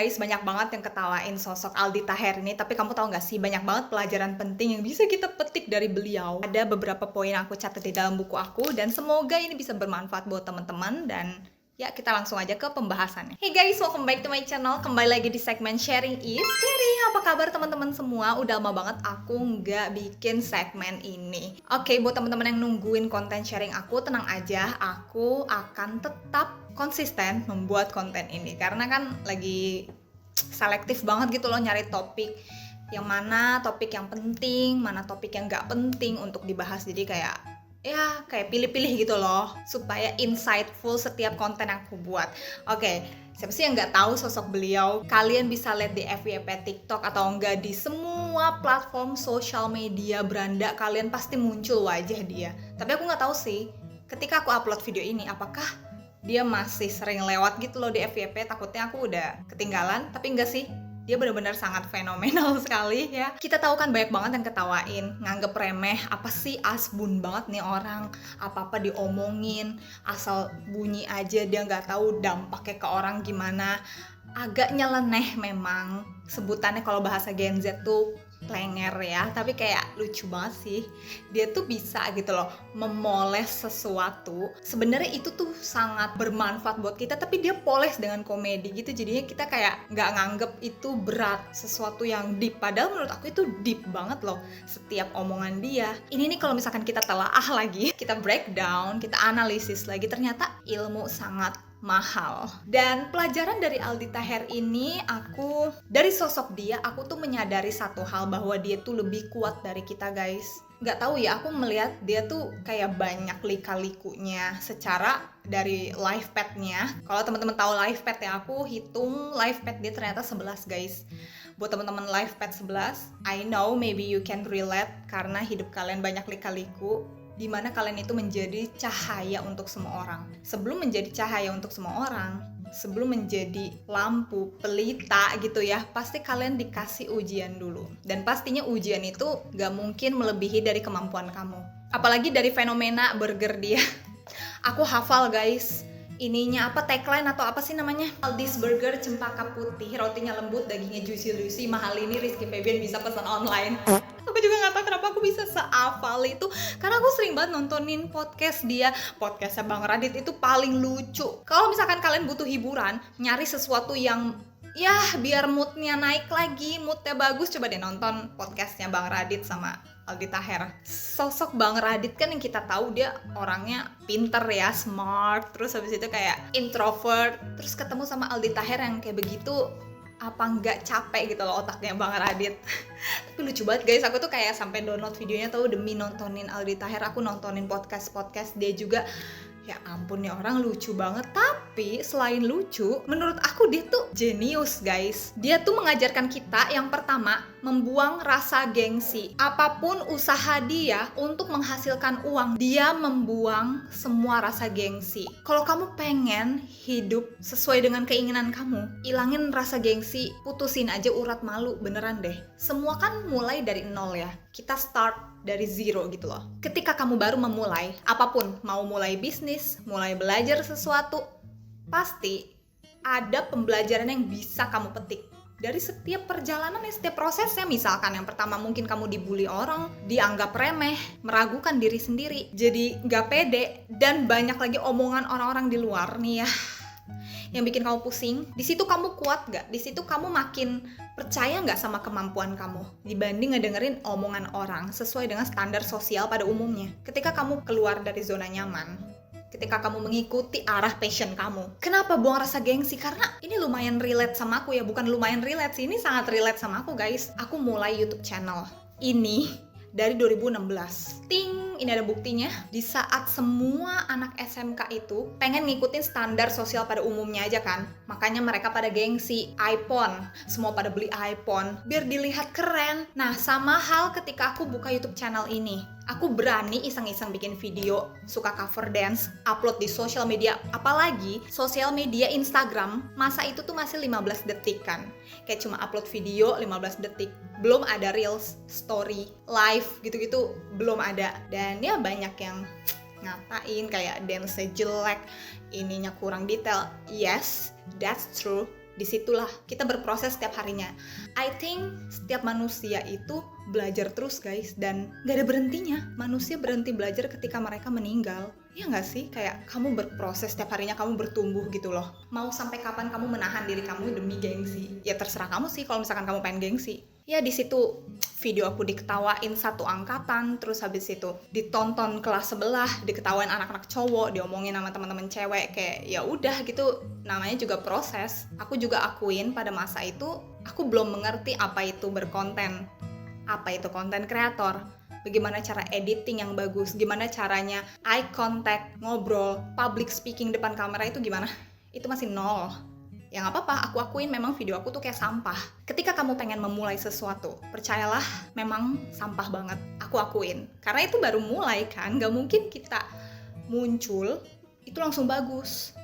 Guys, banyak banget yang ketawain sosok Aldi Taher ini, tapi kamu tahu nggak sih, banyak banget pelajaran penting yang bisa kita petik dari beliau. Ada beberapa poin yang aku catat di dalam buku aku, dan semoga ini bisa bermanfaat buat teman-teman, dan ya kita langsung aja ke pembahasannya. Hey guys, welcome back to my channel. Kembali lagi di segmen Sharing is Caring. Apa kabar teman-teman semua? Udah lama banget aku nggak bikin segmen ini. Oke, buat teman-teman yang nungguin konten sharing aku, tenang aja, aku akan tetap konsisten membuat konten ini karena kan lagi selektif banget gitu loh nyari topik yang mana topik yang penting, mana topik yang nggak penting untuk dibahas. Jadi kayak pilih-pilih gitu loh supaya insightful setiap konten yang aku buat. Oke, siapa sih yang nggak tahu sosok beliau? Kalian bisa lihat di FYP TikTok atau enggak di semua platform sosial media beranda, kalian pasti muncul wajah dia. Tapi aku nggak tahu sih ketika aku upload video ini apakah dia masih sering lewat gitu loh di FYP. Takutnya aku udah ketinggalan, tapi enggak sih, dia benar-benar sangat fenomenal sekali ya. Kita tahu kan banyak banget yang ketawain, nganggep remeh, apa sih asbun banget nih orang, apa-apa diomongin, asal bunyi aja dia nggak tahu dampaknya ke orang gimana. Agak nyeleneh memang sebutannya kalau bahasa Gen Z tuh plenger ya, tapi kayak lucu banget sih. Dia tuh bisa gitu loh memoles sesuatu. Sebenarnya itu tuh sangat bermanfaat buat kita, tapi dia poles dengan komedi gitu. Jadinya kita kayak nggak nganggep itu berat, sesuatu yang deep. Padahal menurut aku itu deep banget loh setiap omongan dia. Ini nih kalau misalkan kita telaah lagi, kita breakdown, kita analisis lagi, ternyata ilmu sangat mahal. Dan pelajaran dari Aldi Taher ini, aku dari sosok dia, aku tuh menyadari satu hal, bahwa dia tuh lebih kuat dari kita guys. Nggak tahu ya, aku melihat dia tuh kayak banyak lika-likunya secara dari life pad-nya. Kalau teman-teman tahu life pad ya, aku hitung life pad dia ternyata 11 guys. Buat teman-teman life pad 11, I know maybe you can relate karena hidup kalian banyak lika-liku, di mana kalian itu menjadi cahaya untuk semua orang. Sebelum menjadi cahaya untuk semua orang, sebelum menjadi lampu, pelita gitu ya, pasti kalian dikasih ujian dulu. Dan pastinya ujian itu gak mungkin melebihi dari kemampuan kamu. Apalagi dari fenomena burger dia. Aku hafal guys, ininya apa, tagline atau apa sih namanya, Aldi's Burger cempaka putih, rotinya lembut, dagingnya juicy, mahal ini Rizky Febian bisa pesan online. Aku juga gak tahu kenapa aku bisa seafal itu, karena aku sering banget nontonin podcast dia. Podcastnya Bang Radit itu paling lucu. Kalau misalkan kalian butuh hiburan, nyari sesuatu yang ya biar moodnya naik lagi, moodnya bagus, coba deh nonton podcastnya Bang Radit sama Aldi Taher. Sosok Bang Radit kan yang kita tahu dia orangnya pinter ya, smart, terus habis itu kayak introvert, terus ketemu sama Aldi Taher yang kayak begitu, apa nggak capek gitu loh otaknya Bang Radit. Tapi lucu banget guys, aku tuh kayak sampai download videonya tahu demi nontonin Aldi Taher. Aku nontonin podcast dia juga. Ya ampun, nih orang lucu banget. Tapi selain lucu, menurut aku dia tuh jenius guys. Dia tuh mengajarkan kita yang pertama, membuang rasa gengsi. Apapun usaha dia untuk menghasilkan uang, dia membuang semua rasa gengsi. Kalau kamu pengen hidup sesuai dengan keinginan kamu, ilangin rasa gengsi, putusin aja urat malu, beneran deh. Semua kan mulai dari nol ya. Kita start dari zero gitu loh. Ketika kamu baru memulai apapun, mau mulai bisnis, mulai belajar sesuatu, pasti ada pembelajaran yang bisa kamu petik dari setiap perjalanan, setiap prosesnya. Misalkan yang pertama mungkin kamu dibully orang, dianggap remeh, meragukan diri sendiri, jadi gak pede, dan banyak lagi omongan orang-orang di luar nih ya yang bikin kamu pusing. Di situ kamu kuat gak? Di situ kamu makin percaya gak sama kemampuan kamu dibanding ngedengerin omongan orang sesuai dengan standar sosial pada umumnya. Ketika kamu keluar dari zona nyaman, ketika kamu mengikuti arah passion kamu, kenapa buang rasa gengsi? Karena ini lumayan relate sama aku ya, bukan lumayan relate sih, ini sangat relate sama aku guys. Aku mulai YouTube channel ini dari 2016. Ting, ini ada buktinya. Di saat semua anak SMK itu pengen ngikutin standar sosial pada umumnya aja kan, makanya mereka pada gengsi iPhone, semua pada beli iPhone biar dilihat keren. Nah, sama hal ketika aku buka YouTube channel ini. Aku berani iseng-iseng bikin video, suka cover dance, upload di sosial media. Apalagi sosial media Instagram, masa itu tuh masih 15 detik kan. Kayak cuma upload video 15 detik. Belum ada reels, story, live, gitu-gitu belum ada. Dan ya banyak yang ngatain kayak dance jelek, ininya kurang detail. Yes, that's true. Disitulah kita berproses setiap harinya. I think setiap manusia itu belajar terus guys, dan gak ada berhentinya. Manusia berhenti belajar ketika mereka meninggal. Iya gak sih? Kayak kamu berproses setiap harinya, kamu bertumbuh gitu loh. Mau sampai kapan kamu menahan diri kamu demi gengsi? Ya terserah kamu sih kalau misalkan kamu pengen gengsi. Ya di situ video aku diketawain satu angkatan, terus habis itu ditonton kelas sebelah, diketawain anak-anak cowok, diomongin sama teman-teman cewek, kayak ya udah gitu, namanya juga proses. Aku juga akuin pada masa itu aku belum mengerti apa itu berkonten, apa itu konten kreator, bagaimana cara editing yang bagus, gimana caranya eye contact, ngobrol, public speaking depan kamera itu gimana, itu masih nol. Ya gak apa-apa, aku akuin memang video aku tuh kayak sampah. Ketika kamu pengen memulai sesuatu, percayalah memang sampah banget, aku akuin. Karena itu baru mulai kan, gak mungkin kita muncul, itu langsung bagus.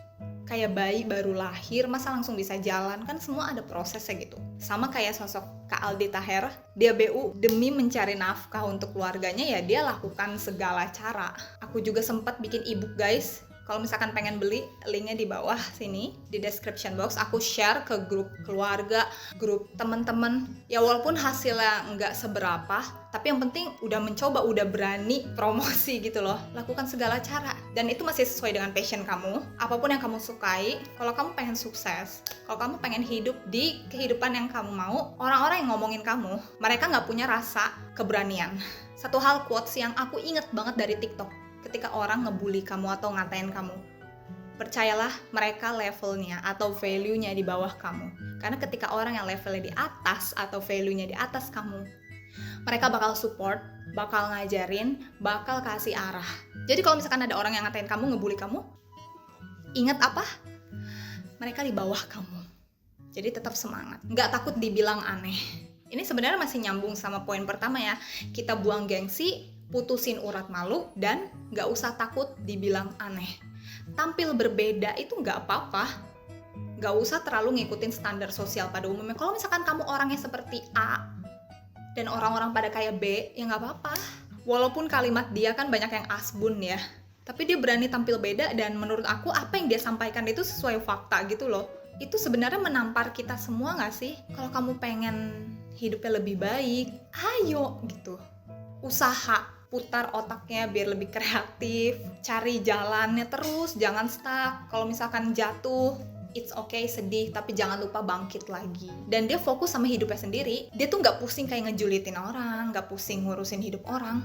Kayak bayi baru lahir, masa langsung bisa jalan, kan semua ada prosesnya gitu. Sama kayak sosok Kak Aldi Taher, dia BU demi mencari nafkah untuk keluarganya, ya dia lakukan segala cara. Aku juga sempat bikin ebook guys. Kalau misalkan pengen beli, linknya di bawah sini, di description box. Aku share ke grup keluarga, grup teman-teman. Ya walaupun hasilnya nggak seberapa, tapi yang penting udah mencoba, udah berani promosi gitu loh. Lakukan segala cara. Dan itu masih sesuai dengan passion kamu. Apapun yang kamu sukai, kalau kamu pengen sukses, kalau kamu pengen hidup di kehidupan yang kamu mau, orang-orang yang ngomongin kamu, mereka nggak punya rasa keberanian. Satu hal quotes yang aku inget banget dari TikTok, ketika orang ngebully kamu atau ngatain kamu, percayalah mereka levelnya atau value-nya di bawah kamu. Karena ketika orang yang levelnya di atas atau value-nya di atas kamu, mereka bakal support, bakal ngajarin, bakal kasih arah. Jadi kalau misalkan ada orang yang ngatain kamu, ngebully kamu, ingat apa? Mereka di bawah kamu. Jadi tetap semangat, nggak takut dibilang aneh. Ini sebenarnya masih nyambung sama poin pertama ya. Kita buang gengsi, putusin urat malu, dan gak usah takut dibilang aneh. Tampil berbeda itu gak apa-apa. Gak usah terlalu ngikutin standar sosial pada umumnya. Kalau misalkan kamu orangnya seperti A dan orang-orang pada kayak B, ya gak apa-apa. Walaupun kalimat dia kan banyak yang asbun ya, tapi dia berani tampil beda, dan menurut aku apa yang dia sampaikan itu sesuai fakta gitu loh. Itu sebenarnya menampar kita semua gak sih? Kalau kamu pengen hidupnya lebih baik, ayo gitu. Usaha, putar otaknya biar lebih kreatif, cari jalannya terus, jangan stuck. Kalau misalkan jatuh, it's okay, sedih, tapi jangan lupa bangkit lagi. Dan dia fokus sama hidupnya sendiri. Dia tuh gak pusing kayak ngejulitin orang, gak pusing ngurusin hidup orang.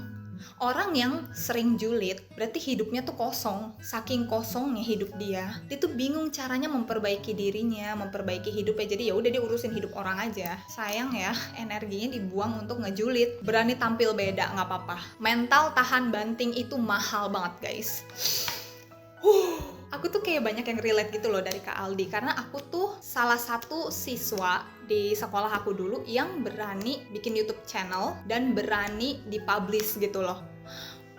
Orang yang sering julid berarti hidupnya tuh kosong. Saking kosongnya hidup dia tuh bingung caranya memperbaiki dirinya, memperbaiki hidupnya. Jadi ya udah dia urusin hidup orang aja. Sayang ya, energinya dibuang untuk ngejulit. Berani tampil beda nggak apa-apa. Mental tahan banting itu mahal banget guys. Aku tuh kayak banyak yang relate gitu loh dari Kak Aldi, karena aku tuh salah satu siswa di sekolah aku dulu yang berani bikin YouTube channel dan berani dipublish gitu loh.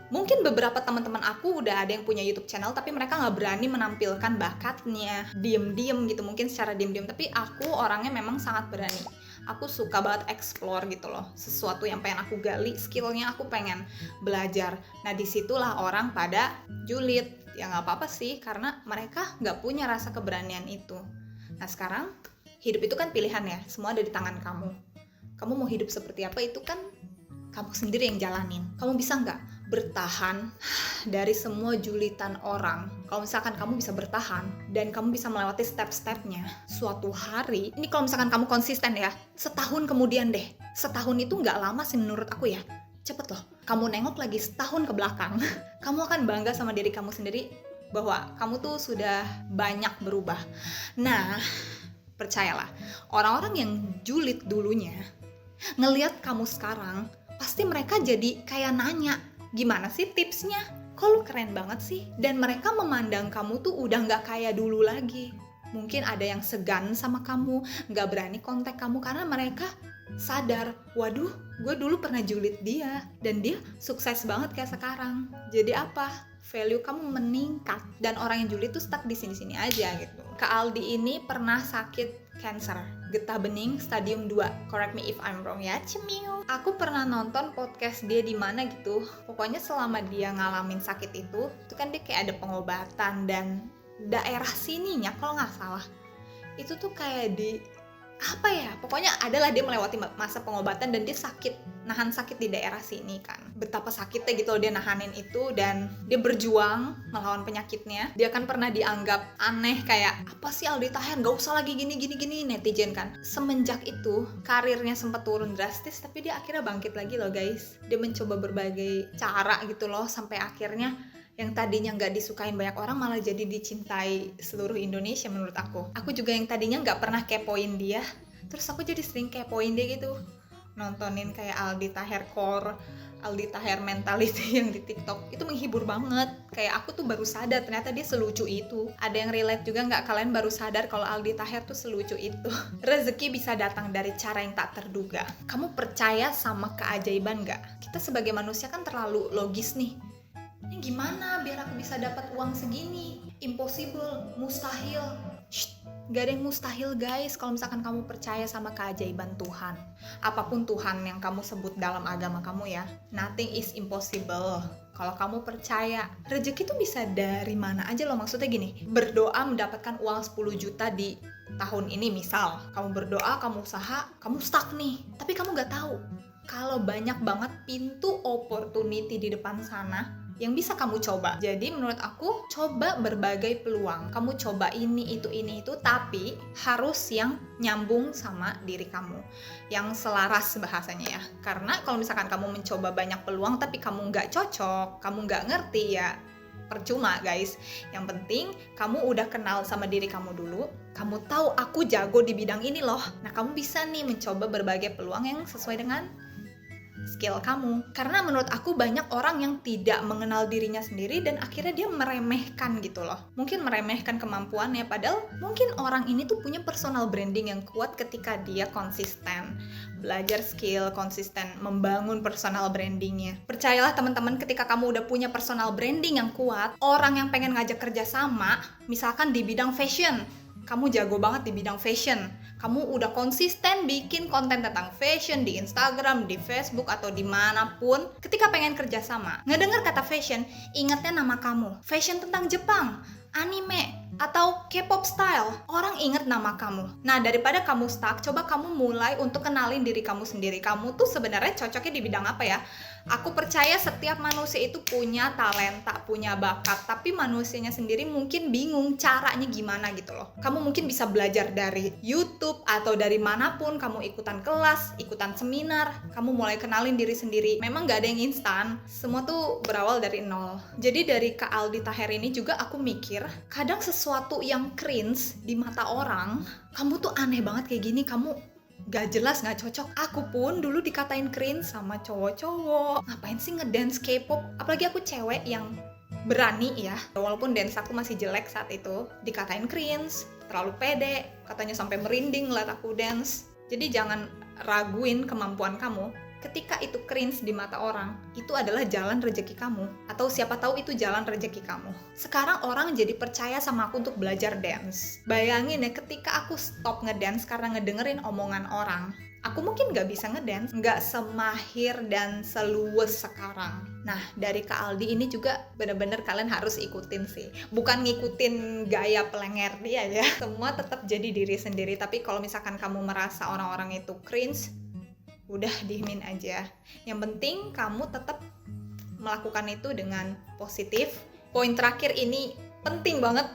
Mungkin beberapa teman-teman aku udah ada yang punya YouTube channel, tapi mereka nggak berani menampilkan bakatnya, diem-diem gitu, mungkin secara diem-diem. Tapi aku orangnya memang sangat berani. Aku suka banget explore gitu loh, sesuatu yang pengen aku gali, skillnya aku pengen belajar. Nah disitulah orang pada julid. Ya nggak apa-apa sih, karena mereka nggak punya rasa keberanian itu. Nah sekarang, hidup itu kan pilihan ya, semua ada di tangan kamu. Kamu mau hidup seperti apa itu kan kamu sendiri yang jalanin. Kamu bisa nggak bertahan dari semua julitan orang? Kalau misalkan kamu bisa bertahan dan kamu bisa melewati step-stepnya, suatu hari, ini kalau misalkan kamu konsisten ya, setahun kemudian deh, setahun itu nggak lama sih menurut aku ya, cepet loh. Kamu nengok lagi setahun ke belakang, kamu akan bangga sama diri kamu sendiri bahwa kamu tuh sudah banyak berubah. Nah, percayalah, orang-orang yang julid dulunya ngelihat kamu sekarang, pasti mereka jadi kayak nanya, gimana sih tipsnya? Kok lu keren banget sih? Dan mereka memandang kamu tuh udah gak kayak dulu lagi. Mungkin ada yang segan sama kamu, gak berani kontak kamu karena mereka sadar, waduh, gue dulu pernah julid dia dan dia sukses banget kayak sekarang. Jadi apa? Value kamu meningkat, dan orang yang julid tuh stuck di sini-sini aja gitu. Kak Aldi ini pernah sakit cancer, getah bening stadium 2. Correct me if I'm wrong ya, cemiu. Aku pernah nonton podcast dia di mana gitu. Pokoknya selama dia ngalamin sakit itu kan dia kayak ada pengobatan, dan daerah sininya kalau nggak salah itu tuh kayak apa ya, pokoknya adalah dia melewati masa pengobatan dan dia nahan sakit di daerah sini kan. Betapa sakitnya gitu loh dia nahanin itu, dan dia berjuang melawan penyakitnya. Dia kan pernah dianggap aneh, kayak apa sih Aldi Taher, gak usah lagi gini netizen kan. Semenjak itu karirnya sempat turun drastis, tapi dia akhirnya bangkit lagi loh guys. Dia mencoba berbagai cara gitu loh, sampai akhirnya yang tadinya nggak disukain banyak orang malah jadi dicintai seluruh Indonesia menurut aku. Aku juga yang tadinya nggak pernah kepoin dia, terus aku jadi sering kepoin dia gitu. Nontonin kayak Aldi Taher Core, Aldi Taher Mentality yang di TikTok, itu menghibur banget. Kayak aku tuh baru sadar ternyata dia selucu itu. Ada yang relate juga nggak kalian baru sadar kalau Aldi Taher tuh selucu itu? Rezeki bisa datang dari cara yang tak terduga. Kamu percaya sama keajaiban nggak? Kita sebagai manusia kan terlalu logis nih. Ini gimana biar aku bisa dapat uang segini? Impossible, mustahil. Gak ada yang mustahil guys kalau misalkan kamu percaya sama keajaiban Tuhan. Apapun Tuhan yang kamu sebut dalam agama kamu ya, nothing is impossible. Kalau kamu percaya, rezeki tuh bisa dari mana aja loh. Maksudnya gini, berdoa mendapatkan uang 10 juta di tahun ini misal. Kamu berdoa, kamu usaha, kamu stuck nih. Tapi kamu gak tahu kalau banyak banget pintu opportunity di depan sana yang bisa kamu coba. Jadi menurut aku, coba berbagai peluang. Kamu coba ini, itu, tapi harus yang nyambung sama diri kamu, yang selaras bahasanya ya. Karena kalau misalkan kamu mencoba banyak peluang tapi kamu nggak cocok, kamu nggak ngerti ya, percuma guys. Yang penting kamu udah kenal sama diri kamu dulu. Kamu tahu aku jago di bidang ini loh. Nah kamu bisa nih mencoba berbagai peluang yang sesuai dengan skill kamu. Karena menurut aku banyak orang yang tidak mengenal dirinya sendiri dan akhirnya dia meremehkan gitu loh. Mungkin meremehkan kemampuannya, padahal mungkin orang ini tuh punya personal branding yang kuat ketika dia konsisten belajar skill, konsisten membangun personal brandingnya. Percayalah teman-teman, ketika kamu udah punya personal branding yang kuat, orang yang pengen ngajak kerja sama, misalkan di bidang fashion, kamu jago banget di bidang fashion, kamu udah konsisten bikin konten tentang fashion di Instagram, di Facebook, atau dimanapun, ketika pengen kerja sama, ngedenger kata fashion, ingatnya nama kamu. Fashion tentang Jepang, anime, atau K-pop style, orang inget nama kamu. Nah, daripada kamu stuck, coba kamu mulai untuk kenalin diri kamu sendiri. Kamu tuh sebenarnya cocoknya di bidang apa ya? Aku percaya setiap manusia itu punya talenta, punya bakat, tapi manusianya sendiri mungkin bingung caranya gimana gitu loh. Kamu mungkin bisa belajar dari YouTube atau dari manapun, kamu ikutan kelas, ikutan seminar, kamu mulai kenalin diri sendiri. Memang gak ada yang instan, semua tuh berawal dari nol. Jadi dari Kak Aldi Taher ini juga aku mikir, kadang sesuatu yang cringe di mata orang, kamu tuh aneh banget kayak gini, kamu gak jelas, gak cocok. Aku pun dulu dikatain cringe sama cowok-cowok. Ngapain sih ngedance K-pop? Apalagi aku cewek yang berani ya. Walaupun dance aku masih jelek saat itu, dikatain cringe, terlalu pede, katanya sampai merinding ngeliat aku dance. Jadi jangan raguin kemampuan kamu. Ketika itu cringe di mata orang, itu adalah jalan rezeki kamu. Atau siapa tahu itu jalan rezeki kamu. Sekarang orang jadi percaya sama aku untuk belajar dance. Bayangin ya, ketika aku stop ngedance karena ngedengerin omongan orang, aku mungkin gak bisa ngedance, gak semahir dan seluwes sekarang. Nah, dari Kak Aldi ini juga bener-bener kalian harus ikutin sih. Bukan ngikutin gaya pelenger dia ya. Semua tetap jadi diri sendiri. Tapi kalau misalkan kamu merasa orang-orang itu cringe, udah diemin aja. Yang penting kamu tetap melakukan itu dengan positif. Poin terakhir ini penting banget.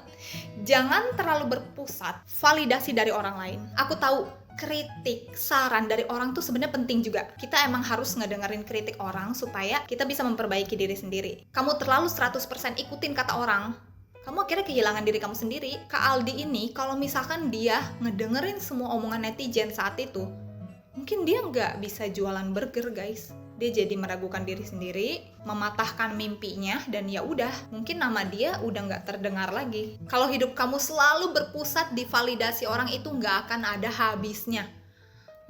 Jangan terlalu berpusat validasi dari orang lain. Aku tahu kritik, saran dari orang tuh sebenarnya penting juga. Kita emang harus ngedengerin kritik orang supaya kita bisa memperbaiki diri sendiri. Kamu terlalu 100% ikutin kata orang, kamu akhirnya kehilangan diri kamu sendiri. Kak Aldi ini kalau misalkan dia ngedengerin semua omongan netizen saat itu, mungkin dia nggak bisa jualan burger guys. Dia jadi meragukan diri sendiri, mematahkan mimpinya, dan ya udah, mungkin nama dia udah nggak terdengar lagi. Kalau hidup kamu selalu berpusat di validasi orang, itu nggak akan ada habisnya.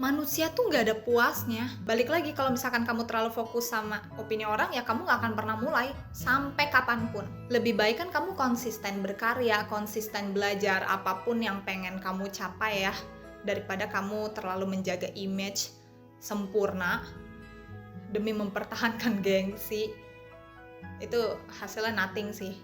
Manusia tuh nggak ada puasnya. Balik lagi, kalau misalkan kamu terlalu fokus sama opini orang, ya kamu nggak akan pernah mulai sampai kapanpun. Lebih baik kan kamu konsisten berkarya, konsisten belajar apapun yang pengen kamu capai ya, daripada kamu terlalu menjaga image sempurna demi mempertahankan gengsi. Itu hasilnya nothing sih.